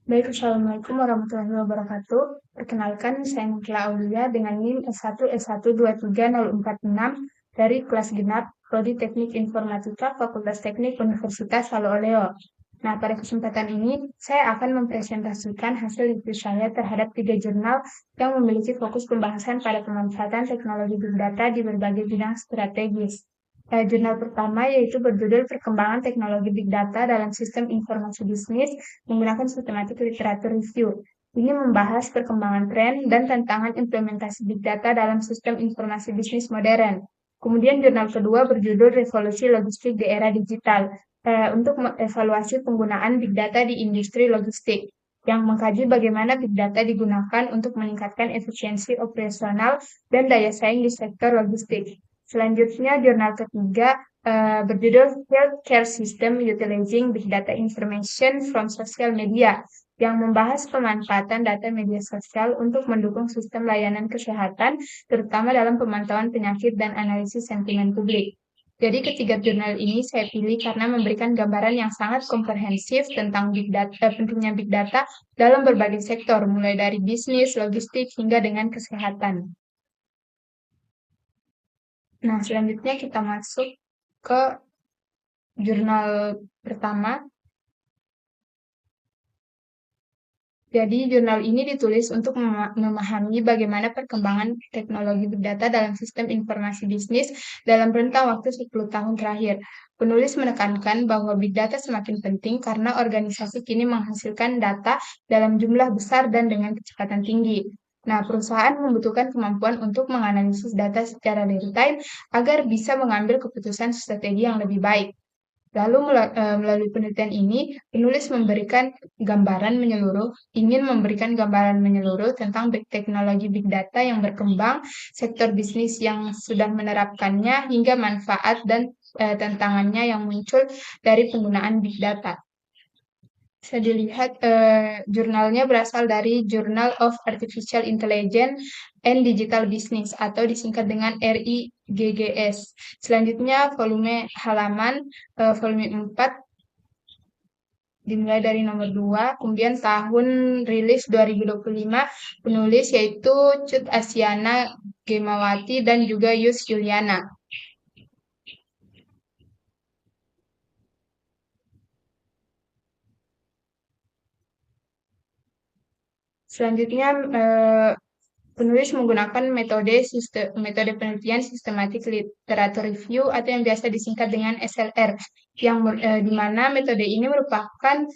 Baik, Assalamualaikum warahmatullahi wabarakatuh. Perkenalkan, saya Nikla Aulia dengan NIM S1S1230046 dari kelas genap Prodi Teknik Informatika Fakultas Teknik Universitas Salo Oleo. Nah, pada kesempatan ini, saya akan mempresentasikan hasil review saya terhadap 3 jurnal yang memiliki fokus pembahasan pada pemanfaatan teknologi Big Data di berbagai bidang strategis. Jurnal pertama yaitu berjudul Perkembangan Teknologi Big Data dalam Sistem Informasi Bisnis menggunakan sistematik literatur review. Ini membahas perkembangan tren dan tantangan implementasi Big Data dalam sistem informasi bisnis modern. Kemudian jurnal kedua berjudul Revolusi Logistik di Era Digital untuk mengevaluasi penggunaan Big Data di industri logistik yang mengkaji bagaimana Big Data digunakan untuk meningkatkan efisiensi operasional dan daya saing di sektor logistik. Selanjutnya, jurnal ketiga berjudul Healthcare System Utilizing Big Data Information from Social Media yang membahas pemanfaatan data media sosial untuk mendukung sistem layanan kesehatan, terutama dalam pemantauan penyakit dan analisis sentimen publik. Jadi ketiga jurnal ini saya pilih karena memberikan gambaran yang sangat komprehensif tentang pentingnya Big Data dalam berbagai sektor, mulai dari bisnis, logistik, hingga dengan kesehatan. Nah, selanjutnya kita masuk ke jurnal pertama. Jadi, jurnal ini ditulis untuk memahami bagaimana perkembangan teknologi Big Data dalam sistem informasi bisnis dalam rentang waktu 10 tahun terakhir. Penulis menekankan bahwa Big Data semakin penting karena organisasi kini menghasilkan data dalam jumlah besar dan dengan kecepatan tinggi. Nah, perusahaan membutuhkan kemampuan untuk menganalisis data secara real-time agar bisa mengambil keputusan strategi yang lebih baik. Lalu melalui penelitian ini, penulis ingin memberikan gambaran menyeluruh tentang teknologi Big Data yang berkembang, sektor bisnis yang sudah menerapkannya, hingga manfaat dan tantangannya yang muncul dari penggunaan Big Data. Bisa dilihat jurnalnya berasal dari Journal of Artificial Intelligence and Digital Business atau disingkat dengan RIGGS. Selanjutnya volume 4 dimulai dari nomor 2, kemudian tahun rilis 2025, penulis yaitu Cut Asyana Gemawati dan juga Yus Yuliana. Selanjutnya, penulis menggunakan metode penelitian sistematik literatur review atau yang biasa disingkat dengan SLR, di mana metode ini merupakan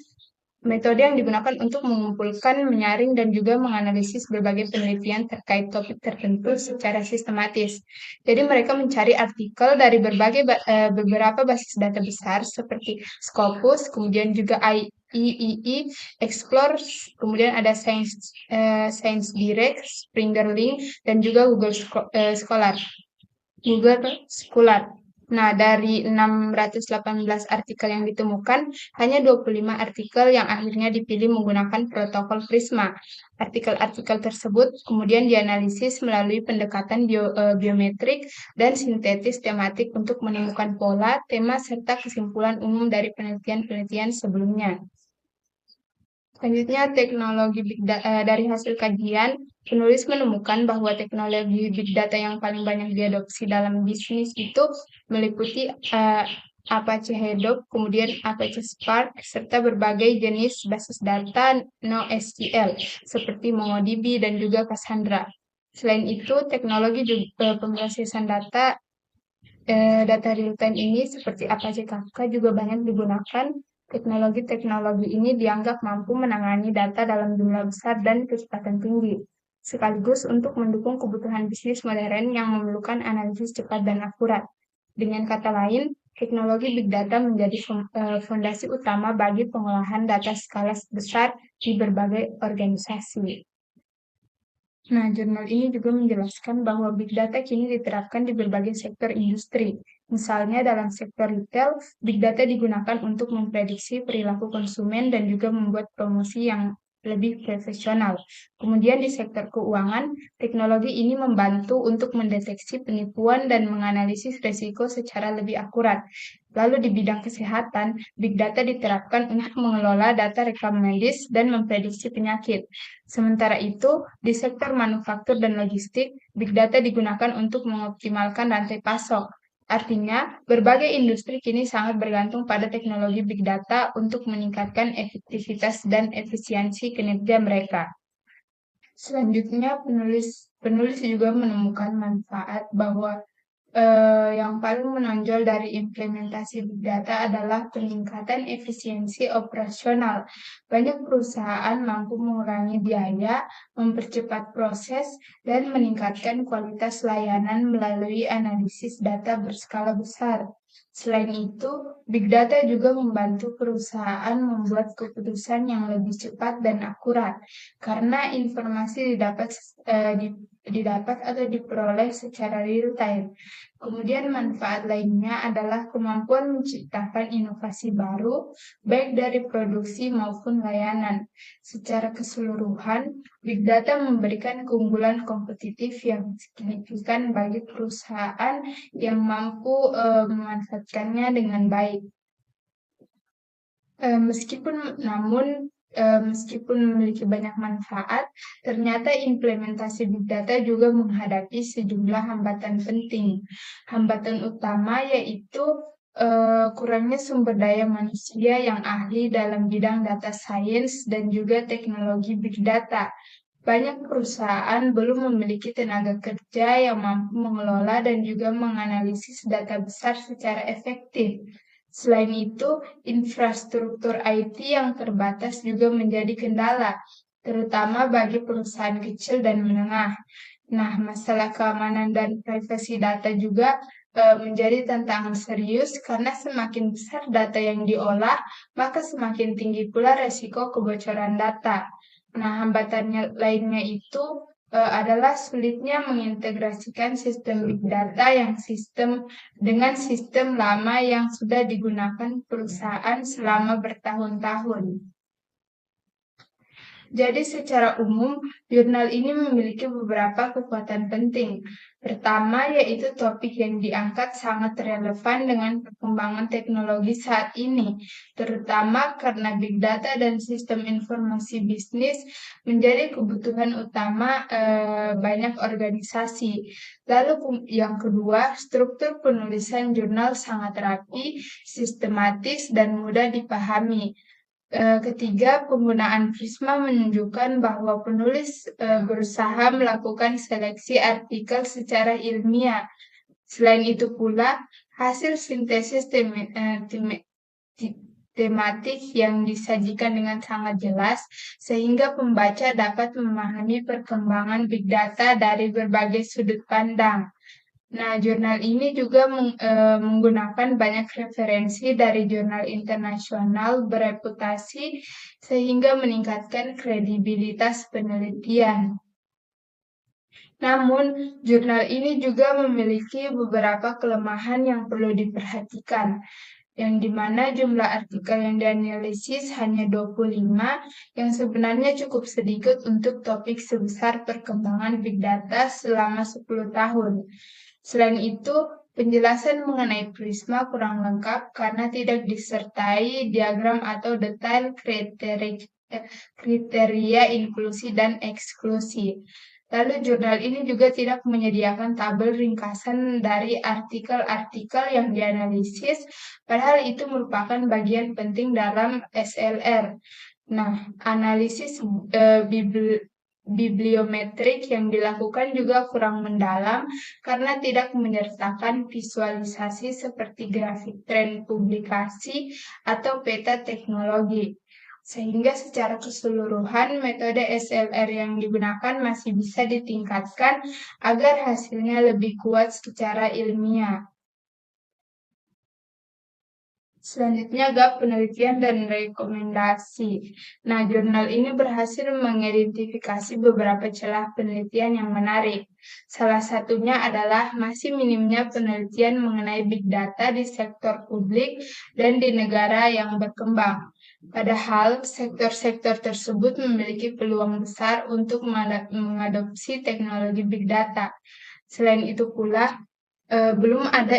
metode yang digunakan untuk mengumpulkan, menyaring, dan juga menganalisis berbagai penelitian terkait topik tertentu secara sistematis. Jadi mereka mencari artikel dari beberapa basis data besar seperti Scopus, kemudian juga IEEE, Explore, kemudian ada Science Direct, Springer Link, dan juga Google Scholar. Nah, dari 618 artikel yang ditemukan, hanya 25 artikel yang akhirnya dipilih menggunakan protokol Prisma. Artikel-artikel tersebut kemudian dianalisis melalui pendekatan biometrik dan sintetis tematik untuk menemukan pola, tema, serta kesimpulan umum dari penelitian-penelitian sebelumnya. Selanjutnya, dari hasil kajian, penulis menemukan bahwa teknologi Big Data yang paling banyak diadopsi dalam bisnis itu meliputi Apache Hadoop, kemudian Apache Spark, serta berbagai jenis basis data NoSQL seperti MongoDB dan juga Cassandra. Selain itu, teknologi pemrosesan data real-time ini seperti Apache Kafka juga banyak digunakan. Teknologi-teknologi ini dianggap mampu menangani data dalam jumlah besar dan kecepatan tinggi, sekaligus untuk mendukung kebutuhan bisnis modern yang memerlukan analisis cepat dan akurat. Dengan kata lain, teknologi Big Data menjadi fondasi utama bagi pengolahan data skala besar di berbagai organisasi. Nah, jurnal ini juga menjelaskan bahwa Big Data kini diterapkan di berbagai sektor industri. Misalnya dalam sektor retail, Big Data digunakan untuk memprediksi perilaku konsumen dan juga membuat promosi yang lebih profesional. Kemudian di sektor keuangan, teknologi ini membantu untuk mendeteksi penipuan dan menganalisis risiko secara lebih akurat. Lalu di bidang kesehatan, big data diterapkan untuk mengelola data rekam medis dan memprediksi penyakit. Sementara itu, di sektor manufaktur dan logistik, big data digunakan untuk mengoptimalkan rantai pasok. Artinya, berbagai industri kini sangat bergantung pada teknologi big data untuk meningkatkan efektivitas dan efisiensi kinerja mereka. Selanjutnya, penulis juga menemukan manfaat bahwa yang paling menonjol dari implementasi big data adalah peningkatan efisiensi operasional. Banyak perusahaan mampu mengurangi biaya, mempercepat proses, dan meningkatkan kualitas layanan melalui analisis data berskala besar. Selain itu, big data juga membantu perusahaan membuat keputusan yang lebih cepat dan akurat, karena informasi didapat atau diperoleh secara real time. Kemudian manfaat lainnya adalah kemampuan menciptakan inovasi baru, baik dari produksi maupun layanan. Secara keseluruhan, big data memberikan keunggulan kompetitif yang signifikan bagi perusahaan yang mampu memanfaatkannya dengan baik. Meskipun memiliki banyak manfaat, ternyata implementasi big data juga menghadapi sejumlah hambatan penting. Hambatan utama yaitu kurangnya sumber daya manusia yang ahli dalam bidang data science dan juga teknologi big data. Banyak perusahaan belum memiliki tenaga kerja yang mampu mengelola dan juga menganalisis data besar secara efektif. Selain itu, infrastruktur IT yang terbatas juga menjadi kendala, terutama bagi perusahaan kecil dan menengah. Nah, masalah keamanan dan privasi data juga menjadi tantangan serius karena semakin besar data yang diolah, maka semakin tinggi pula resiko kebocoran data. Nah, hambatannya lainnya itu adalah sulitnya mengintegrasikan sistem big data dengan sistem lama yang sudah digunakan perusahaan selama bertahun-tahun. Jadi secara umum, jurnal ini memiliki beberapa kekuatan penting. Pertama, yaitu topik yang diangkat sangat relevan dengan perkembangan teknologi saat ini, terutama karena big data dan sistem informasi bisnis menjadi kebutuhan utama banyak organisasi. Lalu yang kedua, struktur penulisan jurnal sangat rapi, sistematis, dan mudah dipahami. Ketiga, penggunaan Prisma menunjukkan bahwa penulis berusaha melakukan seleksi artikel secara ilmiah. Selain itu pula, hasil sintesis tematik yang disajikan dengan sangat jelas, sehingga pembaca dapat memahami perkembangan big data dari berbagai sudut pandang. Nah, jurnal ini juga menggunakan banyak referensi dari jurnal internasional bereputasi sehingga meningkatkan kredibilitas penelitian. Namun, jurnal ini juga memiliki beberapa kelemahan yang perlu diperhatikan, yang dimana jumlah artikel yang dianalisis hanya 25, yang sebenarnya cukup sedikit untuk topik sebesar perkembangan big data selama 10 tahun. Selain itu, penjelasan mengenai Prisma kurang lengkap karena tidak disertai diagram atau detail kriteria inklusi dan eksklusi. Lalu jurnal ini juga tidak menyediakan tabel ringkasan dari artikel-artikel yang dianalisis, padahal itu merupakan bagian penting dalam SLR. Nah, analisis bibliometrik yang dilakukan juga kurang mendalam karena tidak menyertakan visualisasi seperti grafik tren publikasi atau peta teknologi. Sehingga secara keseluruhan metode SLR yang digunakan masih bisa ditingkatkan agar hasilnya lebih kuat secara ilmiah. Selanjutnya gap penelitian dan rekomendasi. Nah, jurnal ini berhasil mengidentifikasi beberapa celah penelitian yang menarik. Salah satunya adalah masih minimnya penelitian mengenai big data di sektor publik dan di negara yang berkembang. Padahal sektor-sektor tersebut memiliki peluang besar untuk mengadopsi teknologi big data. Selain itu pula, belum ada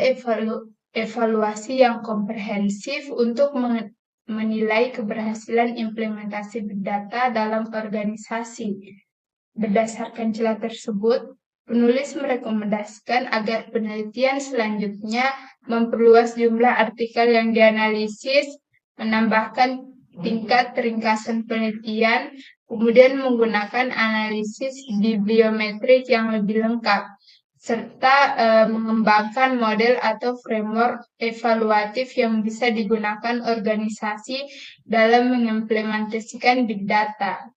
evaluasi yang komprehensif untuk menilai keberhasilan implementasi big data dalam organisasi. Berdasarkan celah tersebut, penulis merekomendasikan agar penelitian selanjutnya memperluas jumlah artikel yang dianalisis, menambahkan tingkat ringkasan penelitian, kemudian menggunakan analisis bibliometrik yang lebih lengkap, serta mengembangkan model atau framework evaluatif yang bisa digunakan organisasi dalam mengimplementasikan big data.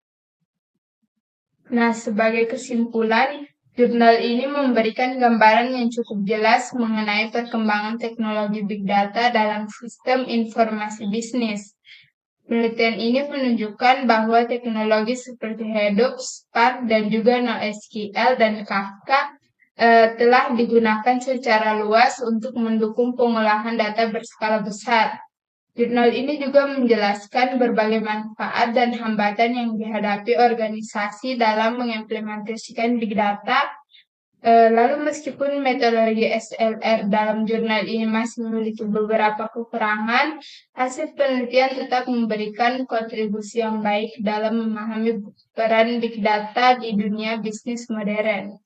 Nah, sebagai kesimpulan, jurnal ini memberikan gambaran yang cukup jelas mengenai perkembangan teknologi big data dalam sistem informasi bisnis. Penelitian ini menunjukkan bahwa teknologi seperti Hadoop, Spark, dan juga NoSQL dan Kafka telah digunakan secara luas untuk mendukung pengolahan data berskala besar. Jurnal ini juga menjelaskan berbagai manfaat dan hambatan yang dihadapi organisasi dalam mengimplementasikan big data. Lalu meskipun metodologi SLR dalam jurnal ini masih memiliki beberapa kekurangan, hasil penelitian tetap memberikan kontribusi yang baik dalam memahami peran big data di dunia bisnis modern.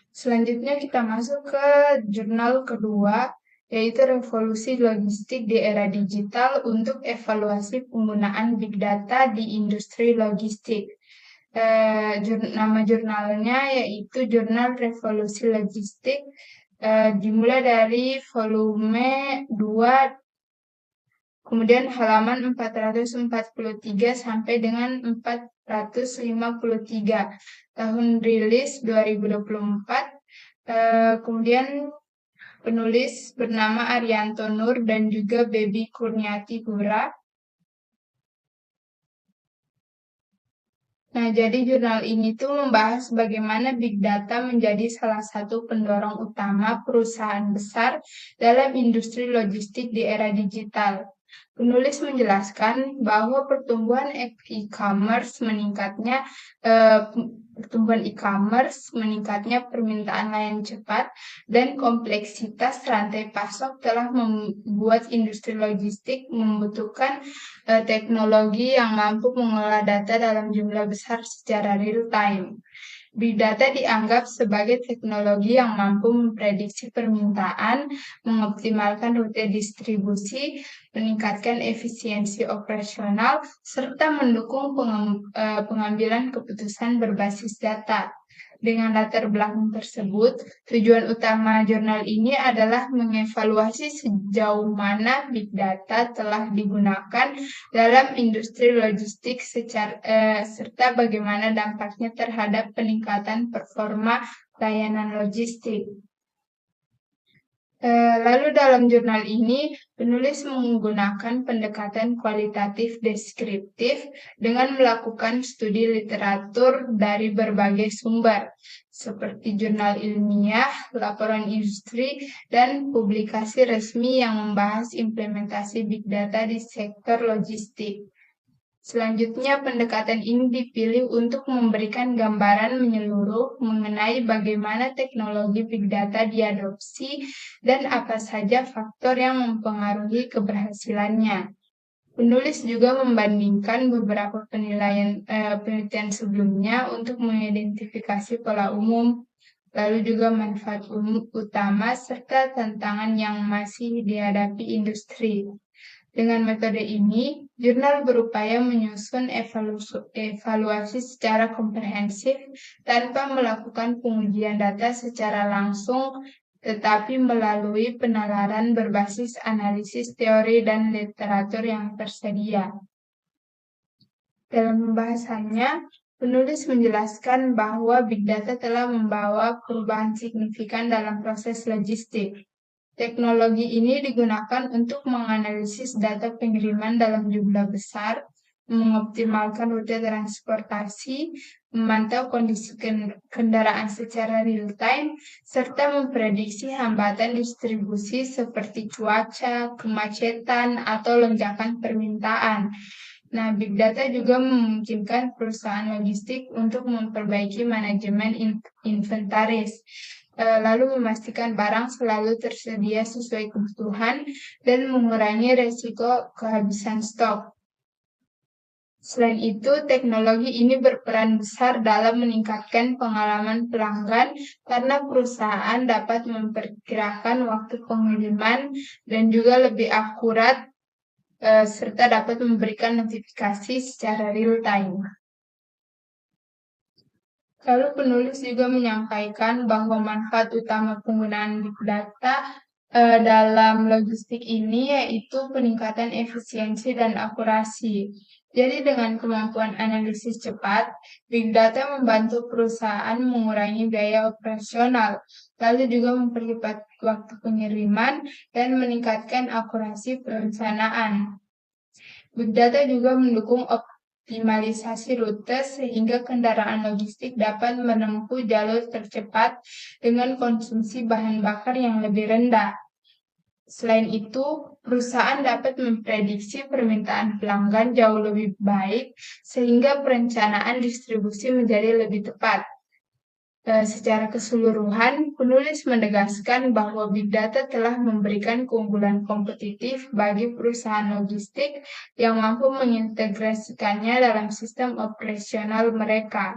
Selanjutnya kita masuk ke jurnal kedua, yaitu Revolusi Logistik di Era Digital untuk evaluasi penggunaan Big Data di industri logistik. Nama jurnalnya yaitu Jurnal Revolusi Logistik, dimulai dari volume 2, kemudian halaman 443 sampai dengan 453, tahun rilis 2024, kemudian penulis bernama Arianto Nur dan juga Baby Kurniati Hura. Nah, jadi jurnal ini tuh membahas bagaimana Big Data menjadi salah satu pendorong utama perusahaan besar dalam industri logistik di era digital. Penulis menjelaskan bahwa pertumbuhan e-commerce meningkatnya permintaan layanan cepat dan kompleksitas rantai pasok telah membuat industri logistik membutuhkan teknologi yang mampu mengolah data dalam jumlah besar secara real time. Big data dianggap sebagai teknologi yang mampu memprediksi permintaan, mengoptimalkan rute distribusi, meningkatkan efisiensi operasional, serta mendukung pengambilan keputusan berbasis data. Dengan latar belakang tersebut, tujuan utama jurnal ini adalah mengevaluasi sejauh mana Big Data telah digunakan dalam industri logistik serta bagaimana dampaknya terhadap peningkatan performa layanan logistik. Lalu dalam jurnal ini, penulis menggunakan pendekatan kualitatif deskriptif dengan melakukan studi literatur dari berbagai sumber, seperti jurnal ilmiah, laporan industri, dan publikasi resmi yang membahas implementasi big data di sektor logistik. Selanjutnya, pendekatan ini dipilih untuk memberikan gambaran menyeluruh mengenai bagaimana teknologi big data diadopsi dan apa saja faktor yang mempengaruhi keberhasilannya. Penulis juga membandingkan beberapa penelitian sebelumnya untuk mengidentifikasi pola umum, lalu juga manfaat utama serta tantangan yang masih dihadapi industri. Dengan metode ini, jurnal berupaya menyusun evaluasi secara komprehensif tanpa melakukan pengujian data secara langsung, tetapi melalui penalaran berbasis analisis teori dan literatur yang tersedia. Dalam pembahasannya, penulis menjelaskan bahwa Big Data telah membawa perubahan signifikan dalam proses logistik. Teknologi ini digunakan untuk menganalisis data pengiriman dalam jumlah besar, mengoptimalkan rute transportasi, memantau kondisi kendaraan secara real-time, serta memprediksi hambatan distribusi seperti cuaca, kemacetan, atau lonjakan permintaan. Nah, Big Data juga memungkinkan perusahaan logistik untuk memperbaiki manajemen inventaris, lalu memastikan barang selalu tersedia sesuai kebutuhan dan mengurangi resiko kehabisan stok. Selain itu, teknologi ini berperan besar dalam meningkatkan pengalaman pelanggan karena perusahaan dapat memperkirakan waktu pengiriman dan juga lebih akurat serta dapat memberikan notifikasi secara real time. Lalu penulis juga menyampaikan bahwa manfaat utama penggunaan Big Data dalam logistik ini yaitu peningkatan efisiensi dan akurasi. Jadi dengan kemampuan analisis cepat, Big Data membantu perusahaan mengurangi biaya operasional, lalu juga mempercepat waktu pengiriman dan meningkatkan akurasi perencanaan. Big Data juga mendukung optimalisasi rute sehingga kendaraan logistik dapat menempuh jalur tercepat dengan konsumsi bahan bakar yang lebih rendah. Selain itu, perusahaan dapat memprediksi permintaan pelanggan jauh lebih baik sehingga perencanaan distribusi menjadi lebih tepat. Secara keseluruhan, penulis menegaskan bahwa Big Data telah memberikan keunggulan kompetitif bagi perusahaan logistik yang mampu mengintegrasikannya dalam sistem operasional mereka.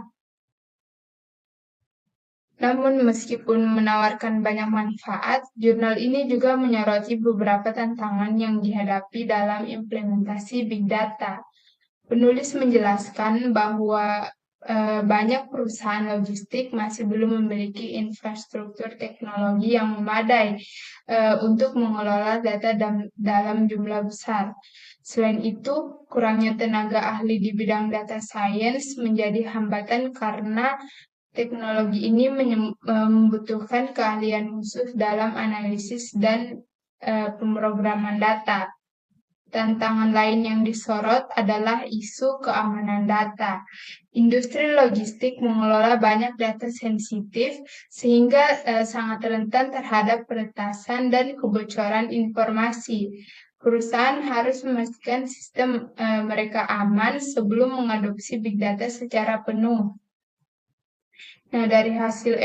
Namun meskipun menawarkan banyak manfaat, jurnal ini juga menyoroti beberapa tantangan yang dihadapi dalam implementasi Big Data. Penulis menjelaskan bahwa banyak perusahaan logistik masih belum memiliki infrastruktur teknologi yang memadai untuk mengelola data dalam jumlah besar. Selain itu, kurangnya tenaga ahli di bidang data science menjadi hambatan karena teknologi ini membutuhkan keahlian khusus dalam analisis dan pemrograman data. Tantangan lain yang disorot adalah isu keamanan data. Industri logistik mengelola banyak data sensitif sehingga sangat rentan terhadap peretasan dan kebocoran informasi. Perusahaan harus memastikan sistem mereka aman sebelum mengadopsi big data secara penuh. Nah, dari hasil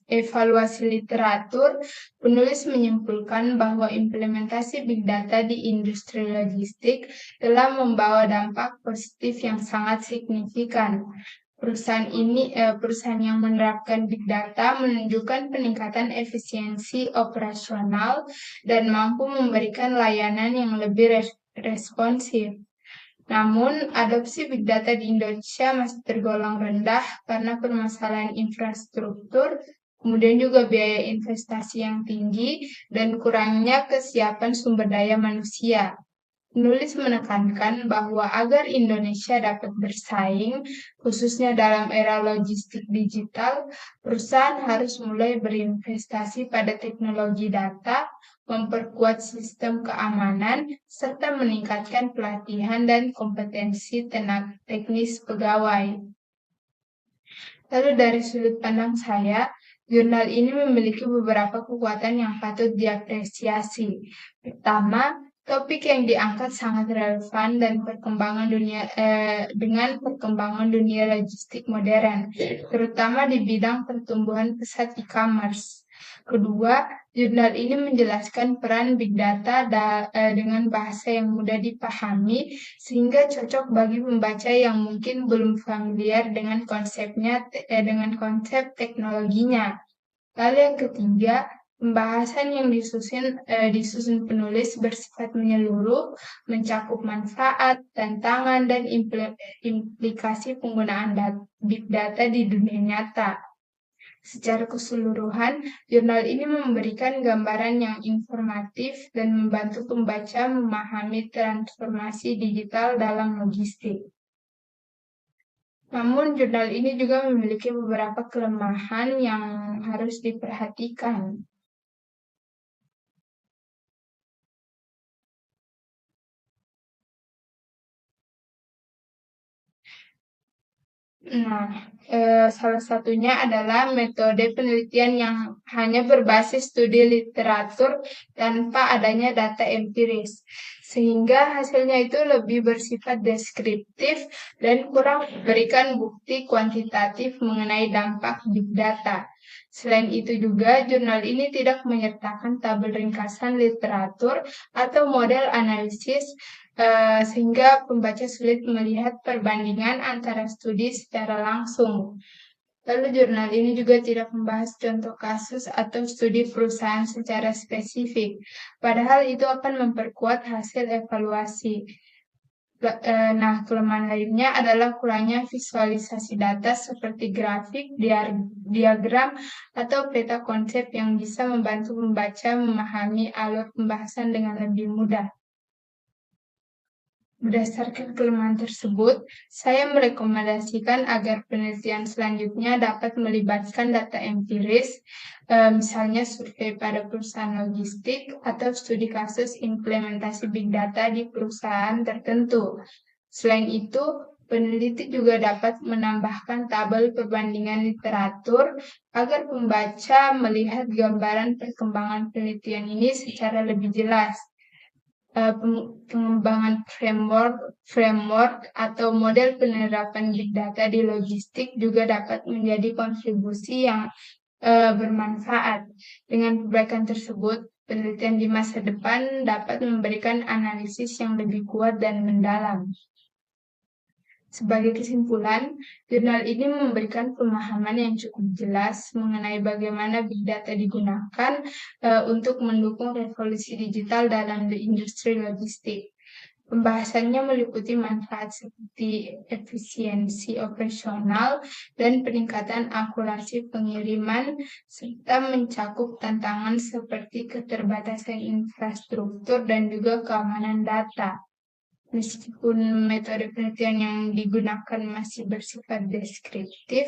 evaluasi literatur, penulis menyimpulkan bahwa implementasi big data di industri logistik telah membawa dampak positif yang sangat signifikan. Perusahaan yang menerapkan big data menunjukkan peningkatan efisiensi operasional dan mampu memberikan layanan yang lebih responsif. Namun, adopsi Big Data di Indonesia masih tergolong rendah karena permasalahan infrastruktur, kemudian juga biaya investasi yang tinggi, dan kurangnya kesiapan sumber daya manusia. Penulis menekankan bahwa agar Indonesia dapat bersaing, khususnya dalam era logistik digital, perusahaan harus mulai berinvestasi pada teknologi data, memperkuat sistem keamanan, serta meningkatkan pelatihan dan kompetensi tenaga teknis pegawai. Lalu dari sudut pandang saya, jurnal ini memiliki beberapa kekuatan yang patut diapresiasi. Pertama, topik yang diangkat sangat relevan dan dengan perkembangan dunia logistik modern, terutama di bidang pertumbuhan pesat e-commerce. Kedua, jurnal ini menjelaskan peran big data dengan bahasa yang mudah dipahami sehingga cocok bagi pembaca yang mungkin belum familiar dengan dengan konsep teknologinya. Lalu yang ketiga, pembahasan yang disusun penulis bersifat menyeluruh, mencakup manfaat, tantangan, dan implikasi penggunaan big data di dunia nyata. Secara keseluruhan, jurnal ini memberikan gambaran yang informatif dan membantu pembaca memahami transformasi digital dalam logistik. Namun, jurnal ini juga memiliki beberapa kelemahan yang harus diperhatikan. Nah, salah satunya adalah metode penelitian yang hanya berbasis studi literatur tanpa adanya data empiris, sehingga hasilnya itu lebih bersifat deskriptif dan kurang memberikan bukti kuantitatif mengenai dampak big data. Selain itu juga, jurnal ini tidak menyertakan tabel ringkasan literatur atau model analisis sehingga pembaca sulit melihat perbandingan antara studi secara langsung. Lalu jurnal ini juga tidak membahas contoh kasus atau studi perusahaan secara spesifik, padahal itu akan memperkuat hasil evaluasi. Nah, kelemahan lainnya adalah kurangnya visualisasi data seperti grafik, diagram, atau peta konsep yang bisa membantu membaca memahami alur pembahasan dengan lebih mudah. Berdasarkan kelemahan tersebut, saya merekomendasikan agar penelitian selanjutnya dapat melibatkan data empiris, misalnya survei pada perusahaan logistik atau studi kasus implementasi big data di perusahaan tertentu. Selain itu, peneliti juga dapat menambahkan tabel perbandingan literatur agar pembaca melihat gambaran perkembangan penelitian ini secara lebih jelas. Pengembangan framework atau model penerapan big data di logistik juga dapat menjadi kontribusi yang bermanfaat. Dengan perbaikan tersebut, penelitian di masa depan dapat memberikan analisis yang lebih kuat dan mendalam. Sebagai kesimpulan, jurnal ini memberikan pemahaman yang cukup jelas mengenai bagaimana big data digunakan untuk mendukung revolusi digital dalam industri logistik. Pembahasannya meliputi manfaat seperti efisiensi operasional dan peningkatan akurasi pengiriman, serta mencakup tantangan seperti keterbatasan infrastruktur dan juga keamanan data. Meskipun metode penelitian yang digunakan masih bersifat deskriptif,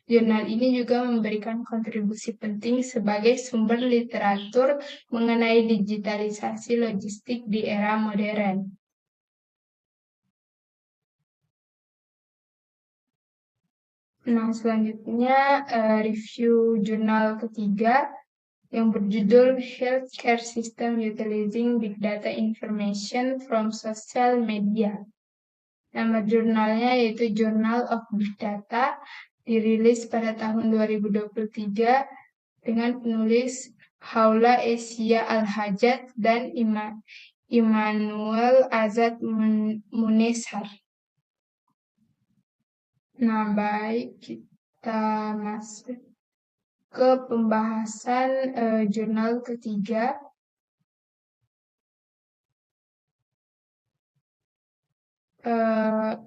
jurnal ini juga memberikan kontribusi penting sebagai sumber literatur mengenai digitalisasi logistik di era modern. Nah, selanjutnya review jurnal ketiga yang berjudul Healthcare System Utilizing Big Data Information from Social Media. Nama jurnalnya yaitu Journal of Big Data, dirilis pada tahun 2023 dengan penulis Haula Esia Al-Hajjaj dan Immanuel Azad Munesar. Nah, baik, kita masuk ke pembahasan jurnal ketiga.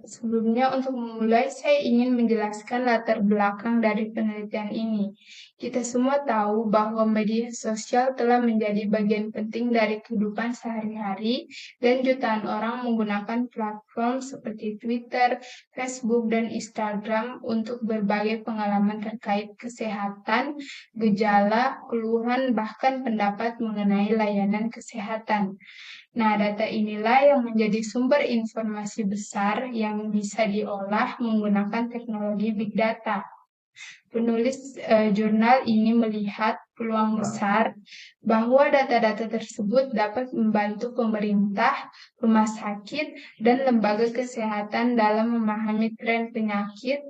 Sebelumnya untuk memulai, saya ingin menjelaskan latar belakang dari penelitian ini. Kita semua tahu bahwa media sosial telah menjadi bagian penting dari kehidupan sehari-hari dan jutaan orang menggunakan platform seperti Twitter, Facebook, dan Instagram untuk berbagai pengalaman terkait kesehatan, gejala, keluhan, bahkan pendapat mengenai layanan kesehatan. Nah, data inilah yang menjadi sumber informasi besar yang bisa diolah menggunakan teknologi big data. Penulis jurnal ini melihat peluang besar bahwa data-data tersebut dapat membantu pemerintah, rumah sakit, dan lembaga kesehatan dalam memahami tren penyakit,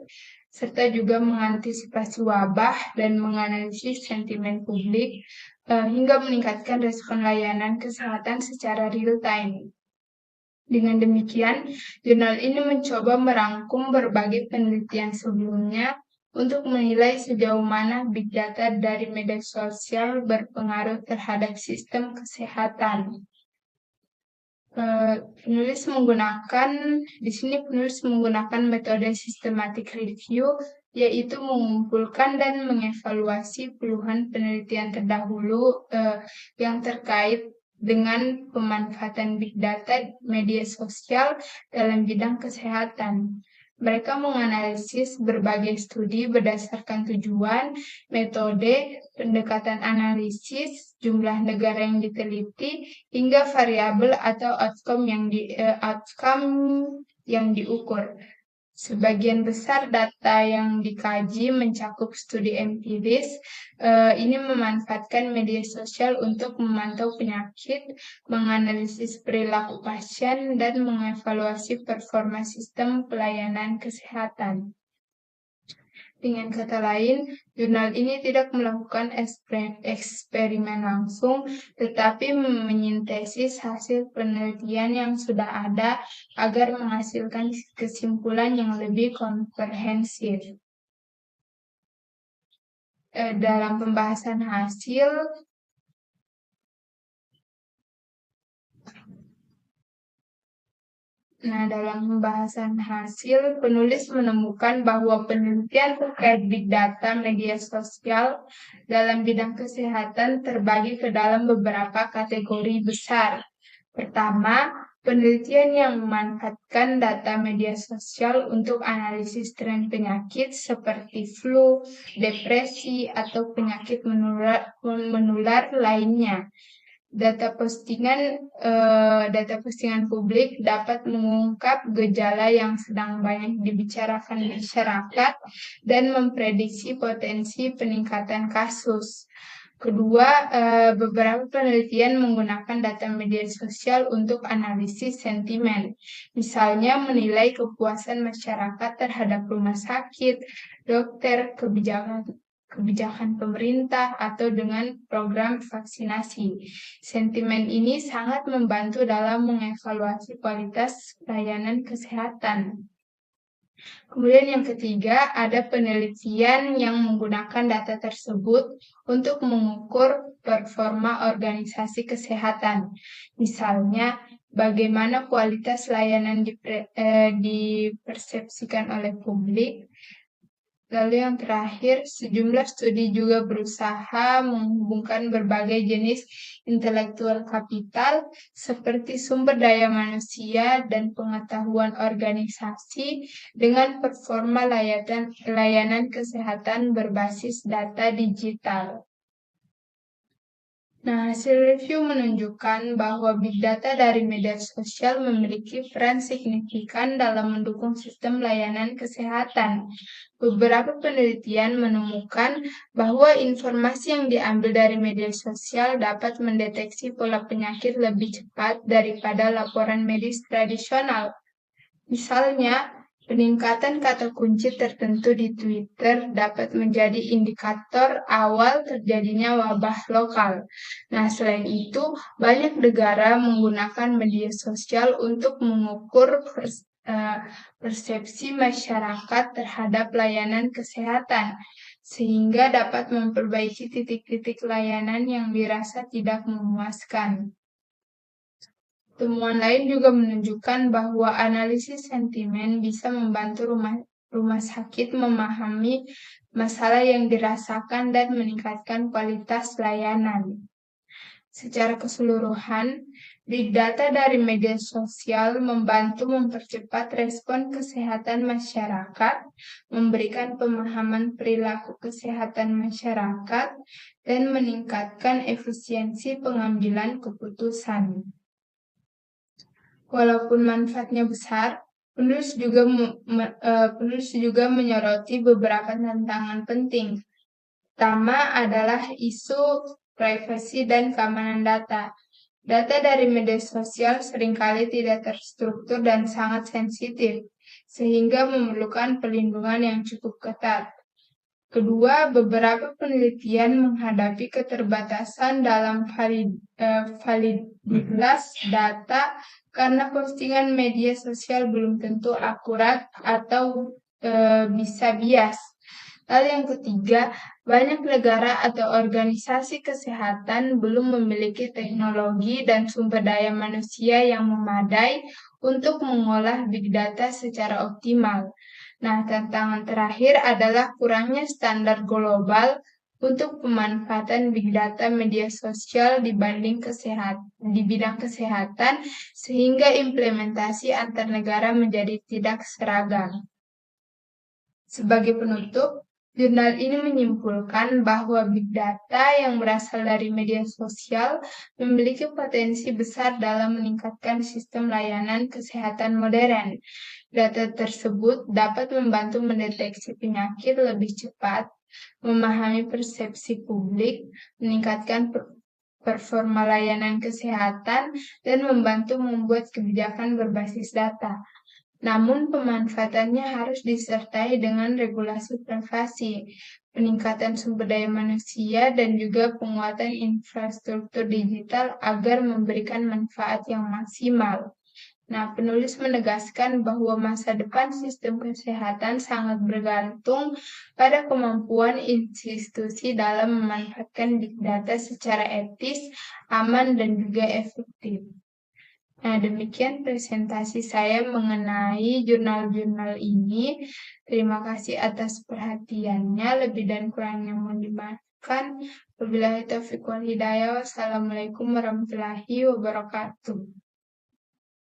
serta juga mengantisipasi wabah dan menganalisis sentimen publik hingga meningkatkan respon layanan kesehatan secara real time. Dengan demikian, jurnal ini mencoba merangkum berbagai penelitian sebelumnya untuk menilai sejauh mana big data dari media sosial berpengaruh terhadap sistem kesehatan. Penulis menggunakan metode systematic review, yaitu mengumpulkan dan mengevaluasi puluhan penelitian terdahulu yang terkait dengan pemanfaatan big data media sosial dalam bidang kesehatan. Mereka menganalisis berbagai studi berdasarkan tujuan, metode, pendekatan analisis, jumlah negara yang diteliti, hingga variabel atau outcome yang diukur. Sebagian besar data yang dikaji mencakup studi empiris. Ini memanfaatkan media sosial untuk memantau penyakit, menganalisis perilaku pasien, dan mengevaluasi performa sistem pelayanan kesehatan. Dengan kata lain, jurnal ini tidak melakukan eksperimen langsung, tetapi menyintesis hasil penelitian yang sudah ada agar menghasilkan kesimpulan yang lebih komprehensif. Dalam pembahasan hasil, dalam pembahasan hasil, penulis menemukan bahwa penelitian terkait big data media sosial dalam bidang kesehatan terbagi ke dalam beberapa kategori besar. Pertama, penelitian yang memanfaatkan data media sosial untuk analisis tren penyakit seperti flu, depresi, atau penyakit menular lainnya. Data postingan publik dapat mengungkap gejala yang sedang banyak dibicarakan masyarakat dan memprediksi potensi peningkatan kasus. Kedua, beberapa penelitian menggunakan data media sosial untuk analisis sentimen, misalnya menilai kepuasan masyarakat terhadap rumah sakit, dokter, kebijakan pemerintah, atau dengan program vaksinasi. Sentimen ini sangat membantu dalam mengevaluasi kualitas layanan kesehatan. Kemudian yang ketiga, ada penelitian yang menggunakan data tersebut untuk mengukur performa organisasi kesehatan. Misalnya, bagaimana kualitas layanan dipersepsikan oleh publik. Lalu yang terakhir, sejumlah studi juga berusaha menghubungkan berbagai jenis intelektual kapital seperti sumber daya manusia dan pengetahuan organisasi dengan performa layanan kesehatan berbasis data digital. Hasil review menunjukkan bahwa big data dari media sosial memiliki peran signifikan dalam mendukung sistem layanan kesehatan. Beberapa penelitian menemukan bahwa informasi yang diambil dari media sosial dapat mendeteksi pola penyakit lebih cepat daripada laporan medis tradisional. Misalnya, peningkatan kata kunci tertentu di Twitter dapat menjadi indikator awal terjadinya wabah lokal. Selain itu, banyak negara menggunakan media sosial untuk mengukur persepsi masyarakat terhadap layanan kesehatan, sehingga dapat memperbaiki titik-titik layanan yang dirasa tidak memuaskan. Temuan lain juga menunjukkan bahwa analisis sentimen bisa membantu rumah sakit memahami masalah yang dirasakan dan meningkatkan kualitas layanan. Secara keseluruhan, big data dari media sosial membantu mempercepat respon kesehatan masyarakat, memberikan pemahaman perilaku kesehatan masyarakat, dan meningkatkan efisiensi pengambilan keputusan. Walaupun manfaatnya besar, penulis juga menyoroti beberapa tantangan penting. Pertama adalah isu privasi dan keamanan data. Data dari media sosial seringkali tidak terstruktur dan sangat sensitif, sehingga memerlukan perlindungan yang cukup ketat. Kedua, beberapa penelitian menghadapi keterbatasan dalam validitas data karena postingan media sosial belum tentu akurat atau bisa bias. Lalu yang ketiga, banyak negara atau organisasi kesehatan belum memiliki teknologi dan sumber daya manusia yang memadai untuk mengolah big data secara optimal. Tantangan terakhir adalah kurangnya standar global untuk pemanfaatan big data media sosial di bidang kesehatan, sehingga implementasi antar negara menjadi tidak seragam. Sebagai penutup, Jurnal ini menyimpulkan bahwa big data yang berasal dari media sosial memiliki potensi besar dalam meningkatkan sistem layanan kesehatan modern. Data tersebut dapat membantu mendeteksi penyakit lebih cepat, memahami persepsi publik, meningkatkan performa layanan kesehatan, dan membantu membuat kebijakan berbasis data. Namun pemanfaatannya harus disertai dengan regulasi privasi, peningkatan sumber daya manusia, dan juga penguatan infrastruktur digital agar memberikan manfaat yang maksimal. Nah, penulis menegaskan bahwa masa depan sistem kesehatan sangat bergantung pada kemampuan institusi dalam memanfaatkan big data secara etis, aman, dan juga efektif. Nah, demikian presentasi saya mengenai jurnal-jurnal ini. Terima kasih atas perhatiannya. Lebih dan kurangnya mohon dimaafkan. Wabillahi taufiq wal hidayah. Wassalamualaikum warahmatullahi wabarakatuh.